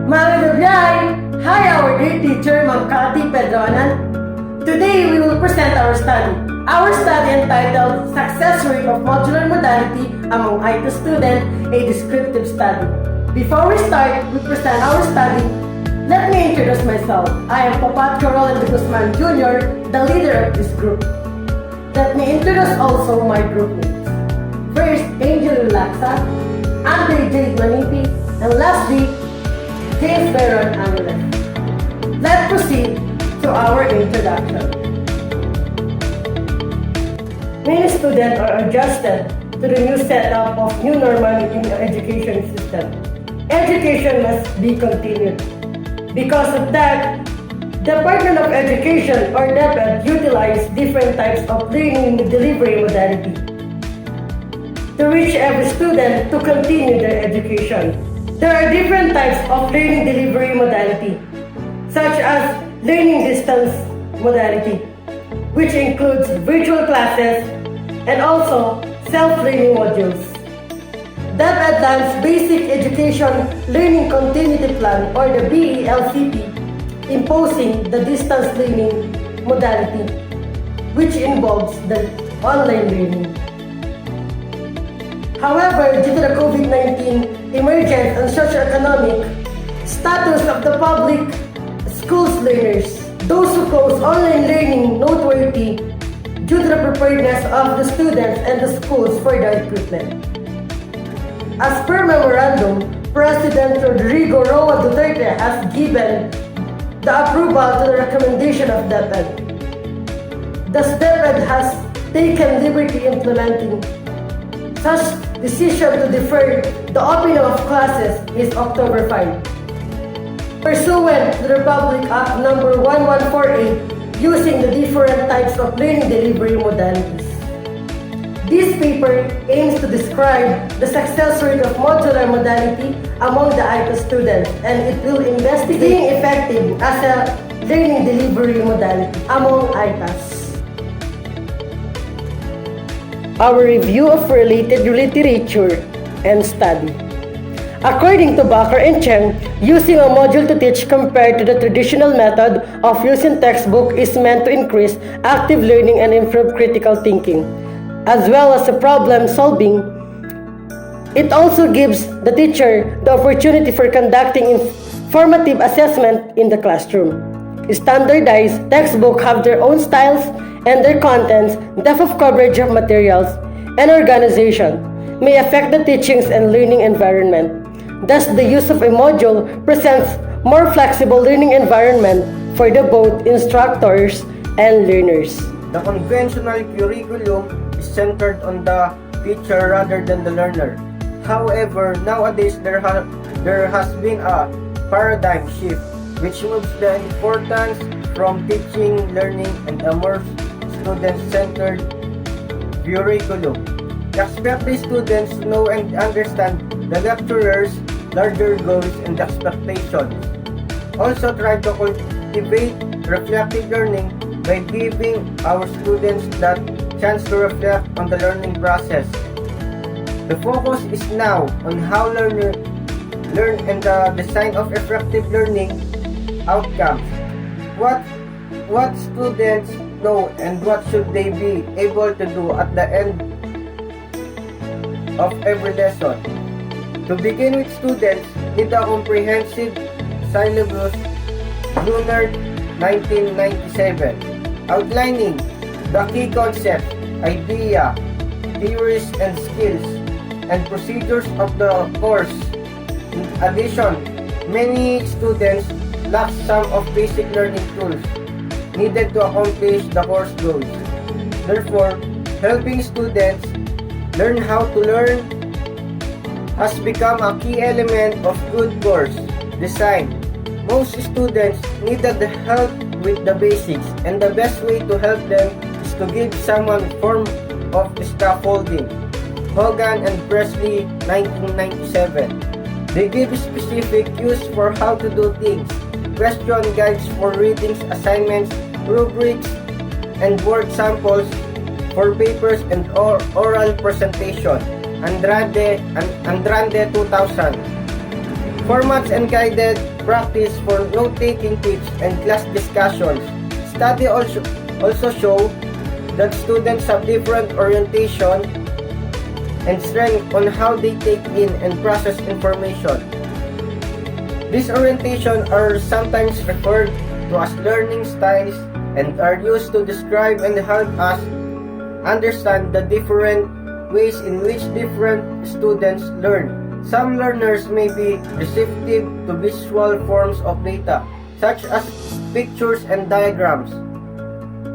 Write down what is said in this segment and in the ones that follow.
Magandang gabi! Hi, our dear teacher, Ma'am Kati Pedronan. Today, we will present our study. Our study entitled Success Rate of Modular Modality among Aeta Student, a Descriptive Study. Before we start, we present our study. Let me introduce myself. I am Papat Roland de Guzman Jr., the leader of this group. Let me introduce also my group mates. First, Angel Laxa, Andre Jade Manipi, and lastly, James Baron Angeles. Let's proceed to our introduction. Many students are adjusted to the new setup of new normality in the education system. Education must be continued. Because of that, Department of Education or DepEd utilize different types of learning delivery modality to reach every student to continue their education. There are different types of learning delivery modality, such as learning distance modality, which includes virtual classes and also self-learning modules. That Advanced Basic Education Learning Continuity Plan or the BELCP, imposing the distance learning modality, which involves the online learning. However, due to the COVID-19 emergence and socioeconomic status of the public schools learners, those who cause online learning noteworthy due to the preparedness of the students and the schools for the equipment. As per memorandum, President Rodrigo Roa Duterte has given the approval to the recommendation of DepEd. Thus, DepEd has taken liberty implementing such decision to defer the opening of classes is October 5. Pursuant to the Republic Act number 1148, using the different types of learning delivery modalities. This paper aims to describe the success rate of modular modality among the Aeta students, and it will investigate being effective as a learning delivery modality among Aetas. Our review of related literature and study. According to Baker and Cheng, using a module to teach compared to the traditional method of using textbook is meant to increase active learning and improve critical thinking, as well as problem solving. It also gives the teacher the opportunity for conducting formative assessment in the classroom. Standardized textbooks have their own styles and their contents, depth of coverage of materials, and organization may affect the teachings and learning environment. Thus, the use of a module presents more flexible learning environment for the both instructors and learners. The conventional curriculum is centered on the teacher rather than the learner. However, nowadays there has been a paradigm shift which moves the importance from teaching, learning, and a more student-centered curriculum. Expect the students to know and understand the lecturer's larger goals and expectations. Also try to cultivate reflective learning by giving our students that chance to reflect on the learning process. The focus is now on how learners learn and the design of effective learning outcomes. What students know and what should they be able to do at the end of every lesson. To begin with, students need a comprehensive syllabus Lunar 1997, outlining the key concepts, idea, theories and skills, and procedures of the course. In addition, many students lack some of basic learning tools needed to accomplish the course goals. Therefore, helping students learn how to learn has become a key element of good course design. Most students needed the help with the basics, and the best way to help them is to give someone a form of scaffolding. Hogan and Presley, 1997. They give specific cues for how to do things, question guides for readings, assignments, rubrics, and board samples for papers and oral presentation. Andrade 2000. Formats and guided practice for note-taking tips and class discussions. Study also show that students have different orientation and strength on how they take in and process information. These orientations are sometimes referred to as learning styles and are used to describe and help us understand the different ways in which different students learn. Some learners may be receptive to visual forms of data, such as pictures and diagrams,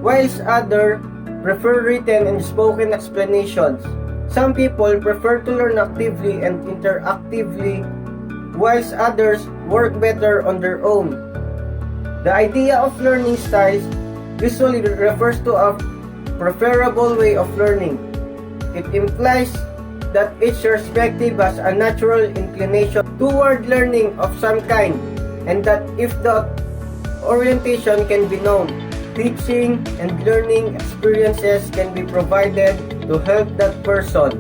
whilst others prefer written and spoken explanations. Some people prefer to learn actively and interactively, whilst others work better on their own. The idea of learning styles usually refers to a preferable way of learning. It implies that each perspective has a natural inclination toward learning of some kind, and that if the orientation can be known, teaching and learning experiences can be provided to help that person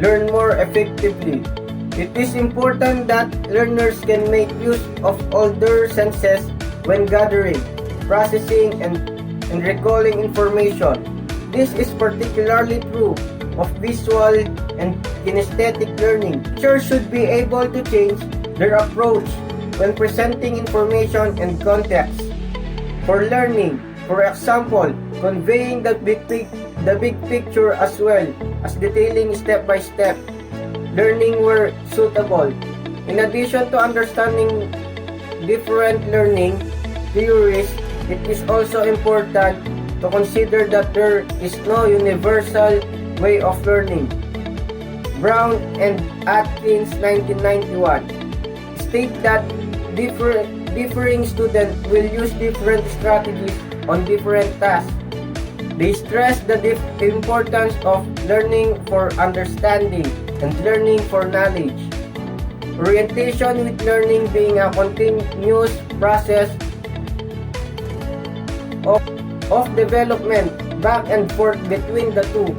learn more effectively. It is important that learners can make use of all their senses when gathering, processing, and recalling information. This is particularly true of visual and kinesthetic learning. Teachers should be able to change their approach when presenting information and context for learning. For example, conveying the big picture as well as detailing step by step learning where suitable. In addition to understanding different learning theories, it is also important to consider that there is no universal way of learning. Brown and Atkins 1991 state that differing students will use different strategies on different tasks. They stress the importance of learning for understanding and learning for knowledge. Orientation with learning being a continuous process of development back and forth between the two.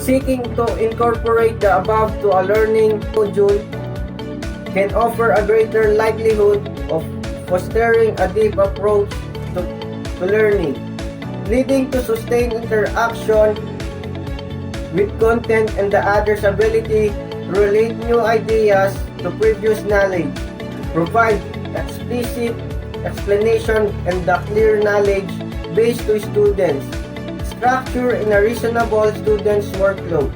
Seeking to incorporate the above to a learning module can offer a greater likelihood of fostering a deep approach to learning, leading to sustained interaction with content and the other's ability to relate new ideas to previous knowledge, provide explicit explanation and the clear knowledge base to students, structure in a reasonable student's workload,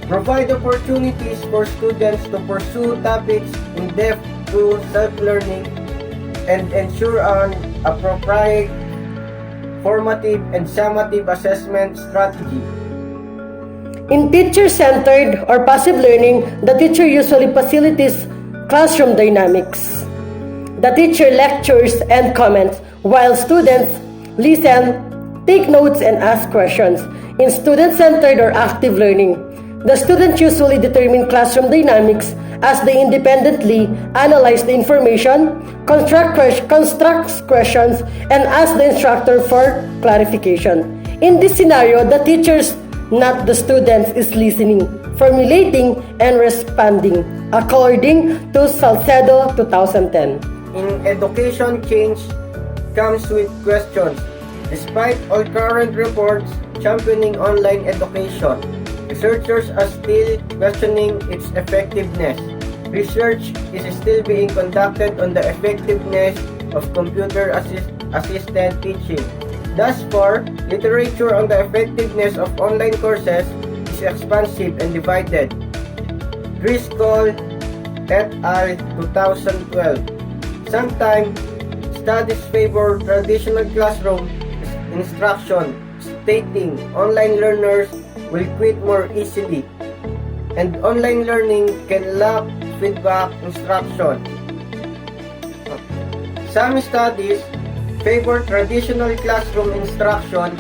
provide opportunities for students to pursue topics in depth through self-learning, and ensure an appropriate formative and summative assessment strategy. In teacher-centered or passive learning, the teacher usually facilitates classroom dynamics. The teacher lectures and comments while students listen, take notes, and ask questions. In student-centered or active learning, the students usually determine classroom dynamics as they independently analyze the information, construct questions, and ask the instructor for clarification. In this scenario, the teachers, not the students, is listening, formulating, and responding, according to Salcedo 2010. In education, change comes with questions. Despite all current reports championing online education, researchers are still questioning its effectiveness. Research is still being conducted on the effectiveness of computer-assisted teaching. Thus far, literature on the effectiveness of online courses is expansive and divided. Driscoll et al. 2012. Sometimes, studies favor traditional classroom instruction, stating online learners will quit more easily, and online learning can lack feedback instruction. Some studies favor traditional classroom instruction,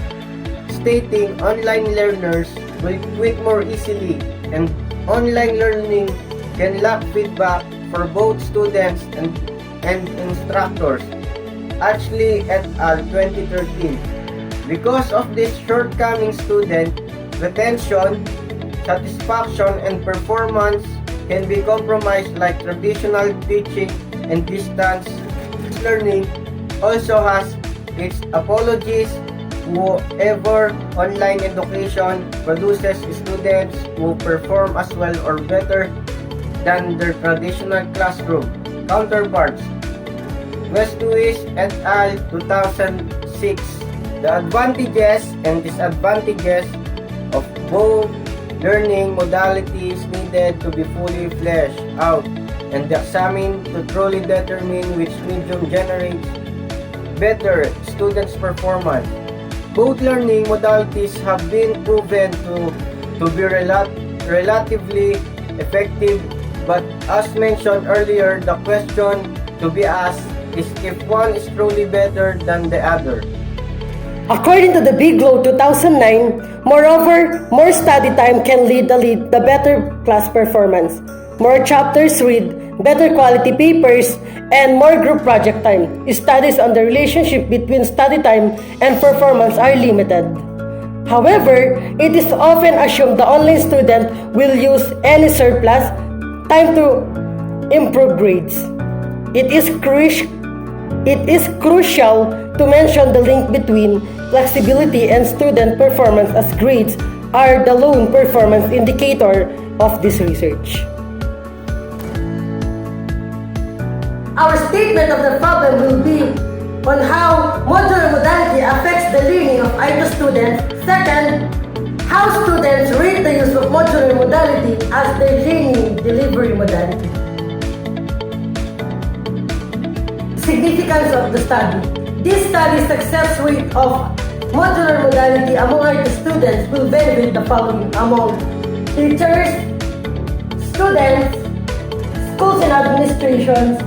stating online learners will quit more easily, and online learning can lack feedback for both students and instructors. Ashley et al. 2013. Because of this shortcoming, student retention, satisfaction, and performance can be compromised like traditional teaching and distance learning also has its apologies. Whoever online education produces students who perform as well or better than their traditional classroom counterparts. West Lewis et al. 2006. The advantages and disadvantages of both learning modalities needed to be fully fleshed out and examined to truly determine which medium generates better students' performance. Both learning modalities have been proven to be relatively effective, but as mentioned earlier, the question to be asked is if one is truly better than the other. According to the Bigelow 2009, moreover, more study time can lead the better class performance. More chapters read, better quality papers, and more group project time. Studies on the relationship between study time and performance are limited. However, it is often assumed the online student will use any surplus time to improve grades. It is crucial to mention the link between flexibility and student performance, as grades are the lone performance indicator of this research. Our statement of the problem will be on how modular modality affects the learning of Aeta students. Second, how students rate the use of modular modality as their learning delivery modality. Significance of the study. This study's success rate of modular modality among Aeta students will vary with the following among teachers, students, schools and administrations,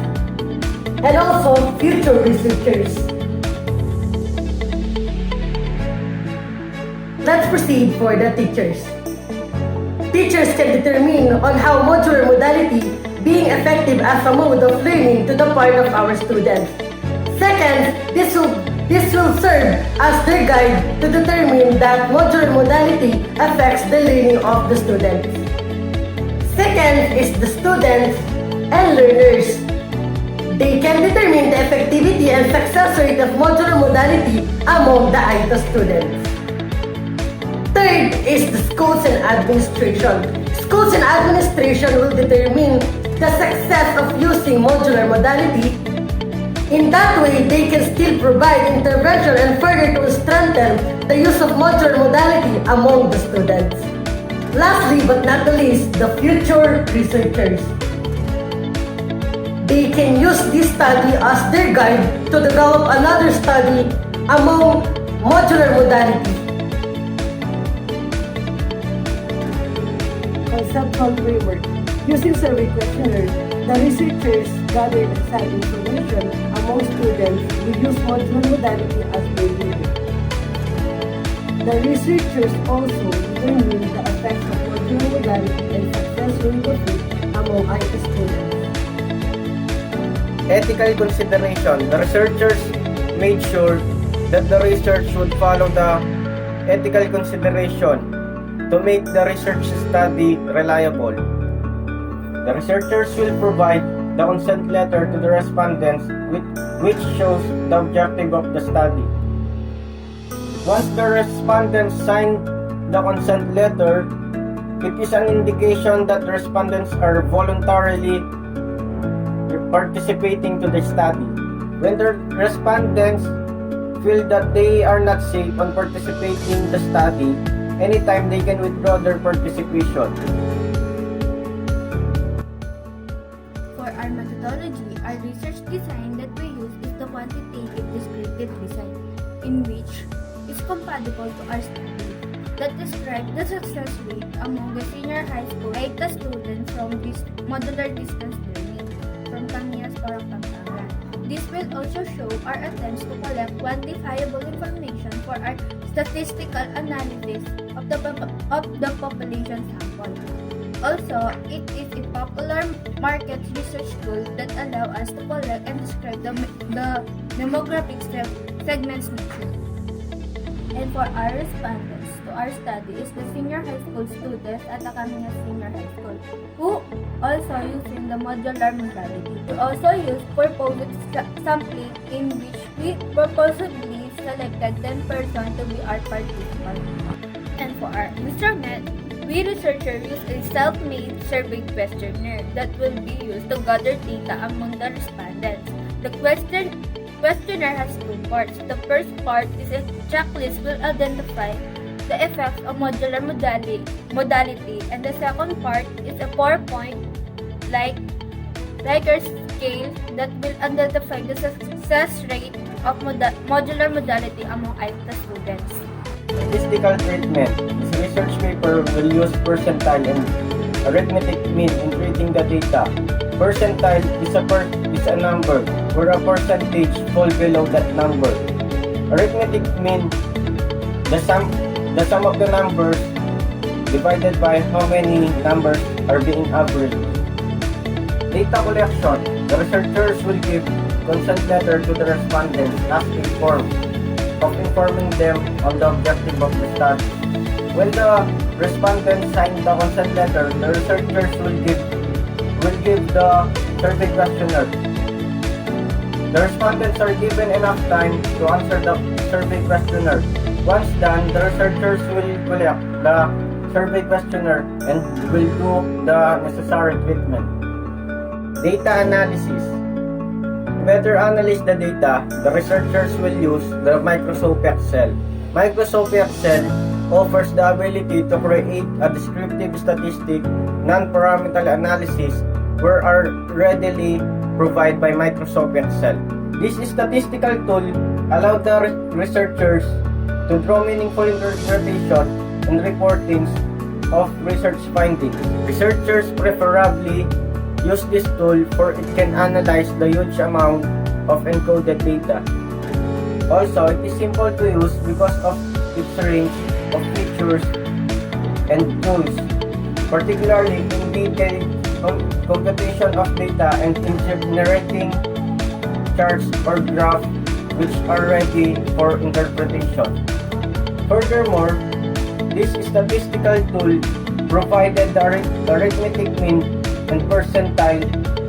and also future researchers. Let's proceed for the teachers. Teachers can determine on how modular modality being effective as a mode of learning to the part of our students. Second, this will serve as their guide to determine that modular modality affects the learning of the students. Second is the students and learners. They can determine the effectivity and success rate of modular modality among the Aeta students. Third is the schools and administration. Schools and administration will determine the success of using modular modality. In that way, they can still provide intervention and further to strengthen the use of modular modality among the students. Lastly but not the least, the future researchers. They can use this study as their guide to develop another study among modular modality. Conceptual framework. Using survey questionnaire, the researchers gathered exact information among students who use modular modality as their leader. The researchers also determined the effects of modular modality and success rate of it among IT students. Ethical consideration. The researchers made sure that the research would follow the ethical consideration to make the research study reliable. The researchers will provide the consent letter to the respondents which shows the objective of the study. Once the respondents sign the consent letter, it is an indication that the respondents are voluntarily participating to the study. When the respondents feel that they are not safe on participating in the study, anytime they can withdraw their participation. For our methodology, our research design that we use is the quantitative descriptive design, in which is compatible to our study that describes the success rate among the senior high school Aeta students from this modular distance learning from Camias or Pampanga. This will also show our attempts to collect quantifiable information for our statistical analysis of the population sample. Also, it is a popular market research tool that allows us to collect and describe the demographic segments nature. And for our respondents, to our study is the senior high school students at Academia Senior High School, who also using the modular modality. We also use purposed sampling in which we purposely selected 10 persons to be our participants. And for our instrument, we researchers use a self-made survey questionnaire that will be used to gather data among the respondents. The questionnaire has two parts. The first part is a checklist will identify the effects of modular modality, and the second part is a 4-point Likert scale that will identify the success rate of modular modality among Aeta students. Statistical treatment. This research paper will use percentile and arithmetic mean in treating the data. Percentile is a number where a percentage fall below that number. Arithmetic mean the sum of the numbers divided by how many numbers are being averaged. Data collection. The researchers will give consent letter to the respondents as a form of informing them on the objective of the study. When the respondents sign the consent letter, the researchers will give the survey questionnaire. The respondents are given enough time to answer the survey questionnaire. Once done, the researchers will collect the survey questionnaire and will do the necessary treatment. Data analysis. To better analyze the data, the researchers will use the Microsoft Excel. Microsoft Excel offers the ability to create a descriptive statistic non-parameter analysis where are readily provided by Microsoft Excel. This statistical tool allows the researchers to draw meaningful interpretation and reportings of research findings. Researchers preferably use this tool for it can analyze the huge amount of encoded data. Also, it is simple to use because of its range of features and tools, particularly in detailed computation of data and in generating charts or graphs which are ready for interpretation. Furthermore, this statistical tool provided the arithmetic mean and percentile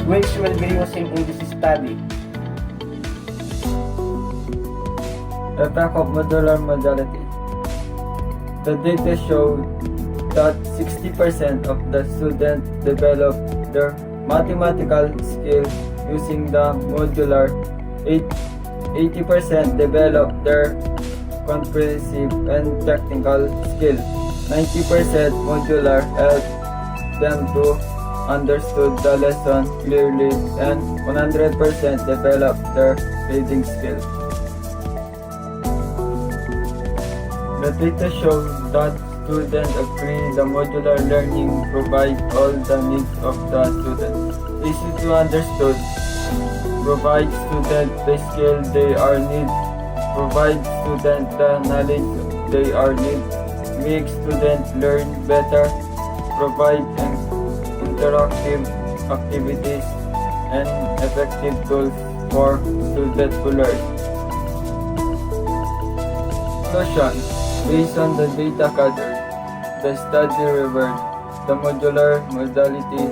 which will be using in this study. Effect of modular modality. The data showed that 60% of the students developed their mathematical skills using the modular, 80% developed their comprehensive and technical skills. 90% modular helped them to understood the lesson clearly, and 100% developed their reading skills. The data shows that students agree the modular learning provides all the needs of the student. Easy to understood, provide students the skill they are need, provide students the knowledge they are need, make students learn better, provide interactive activities and effective tools for students to learn. Conclusion. Based on the data gathered, the study revealed the modular modality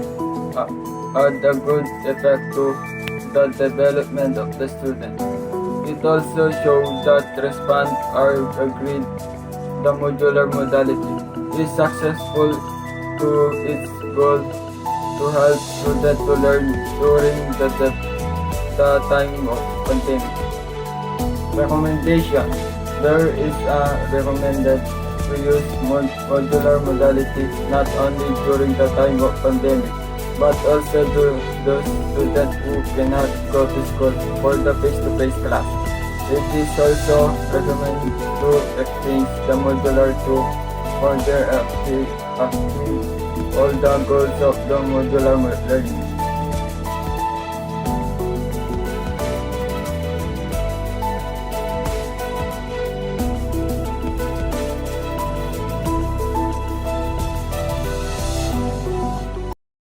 had a good effect to the development of the student. It also showed that respondents are agreed the modular modality is successful to its goal to help students to learn during the time of pandemic. Recommendation. There is recommended to use modular modality not only during the time of pandemic, but also to those students who cannot go to school for the face-to-face class. It is also recommended to exchange the modular to further achieve all the goals of the modular learning.